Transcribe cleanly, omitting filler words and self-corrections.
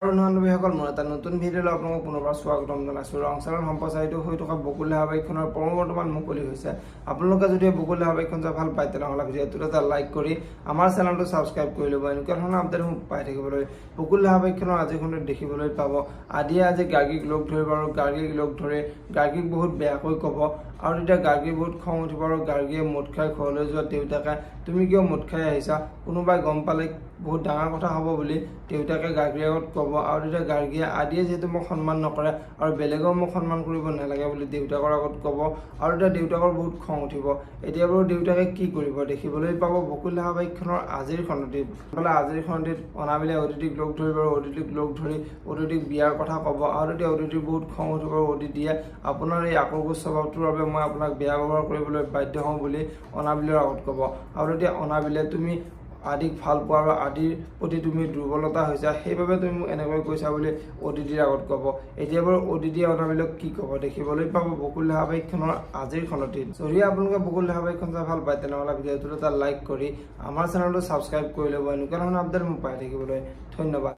বন্ধুসকল মই এটা নতুন ভিডিঅ'লৈ আপোনালোকক পুনৰবাৰ স্বাগতম জনাইছোঁ। ৰংচাৰৰ সম্প্ৰচাৰিত হৈ থকা বকুল ধাৰাবাহিকখনৰ বৰ্তমান মুকলি হৈছে। আপোনালোকে যদি বকুল ধাৰাবাহিকখন চাই ভাল পায় তেনেহ'লে ভিডিঅ'টোত এটা লাইক কৰি আমাৰ চেনেলটো ছাবস্ক্ৰাইব কৰি ল'ব। এনেকুৱা ধৰণৰ আপডেটসমূহ পাই থাকিবলৈ বকুল ধাৰাবাহিকখনৰ আজিখনত দেখিবলৈ পাব। আদিয়ে আজি গাৰ্গীক লগ ধৰিব আৰু গাৰ্গীক লগ ধৰি গাৰ্গীক বহুত বেয়াকৈ ক'ব আৰু তেতিয়া গাৰ্গীৰ বহুত খং উঠিব আৰু গাৰ্গীয়ে মদ খাই ঘৰলৈ যোৱা দেউতাকে তুমি কিয় মদ খাই আহিছা, কোনোবাই গম পালে বহুত ডাঙৰ কথা হ'ব বুলি দেউতাকে গাৰ্গীৰ আগত ক'ব আৰু তেতিয়া গাৰ্গীয়ে আদিয়ে যিহেতু মোক সন্মান নকৰে আৰু বেলেগেও মোক সন্মান কৰিব নালাগে বুলি দেউতাকৰ আগত ক'ব আৰু তেতিয়া দেউতাকৰ বহুত খং উঠিব। এতিয়া বাৰু দেউতাকে কি কৰিব দেখিবলৈ পাব বকুল ধাৰাবাহিকখনৰ আজিৰ খণ্ডটিত। আজিৰ খণ্ডটিত অনাবিলে অদিতিক লগ ধৰিব আৰু অদিতিক লগ ধৰি অদিতিক বিয়াৰ কথা ক'ব আৰু তেতিয়া অদিতিৰ বহুত খং উঠিব আৰু অদিতিয়ে আপোনাৰ এই আকৰ্ষক স্বভাৱটোৰ বাবে মই আপোনাক বেয়া ব্যৱহাৰ কৰিবলৈ বাধ্য হওঁ বুলি অনাবিলৰ আগত ক'ব আৰু তেতিয়া অনাবিলে তুমি আদিক ভাল পোৱা আৰু আদিৰ প্ৰতি তুমি দুৰ্বলতা হৈছা সেইবাবে তুমি মোক এনেকৈ কৈছা বুলি অদিতিৰ আগত ক'ব। এতিয়া বাৰু অদিতিয়ে অনাবিলক কি ক'ব দেখিবলৈ পাব বকুল ধাৰাবাহিকখনৰ আজিৰ খণ্ডটিত। যদি আপোনালোকে বকুল ধাৰাবাহিকখন চাই ভাল পায় তেনেহ'লে ভিডিঅ'টোত এটা লাইক কৰি আমাৰ চেনেলটো ছাবস্ক্ৰাইব কৰি ল'ব। এনেকুৱা ধৰণৰ আপডেট মোক পাই থাকিবলৈ ধন্যবাদ।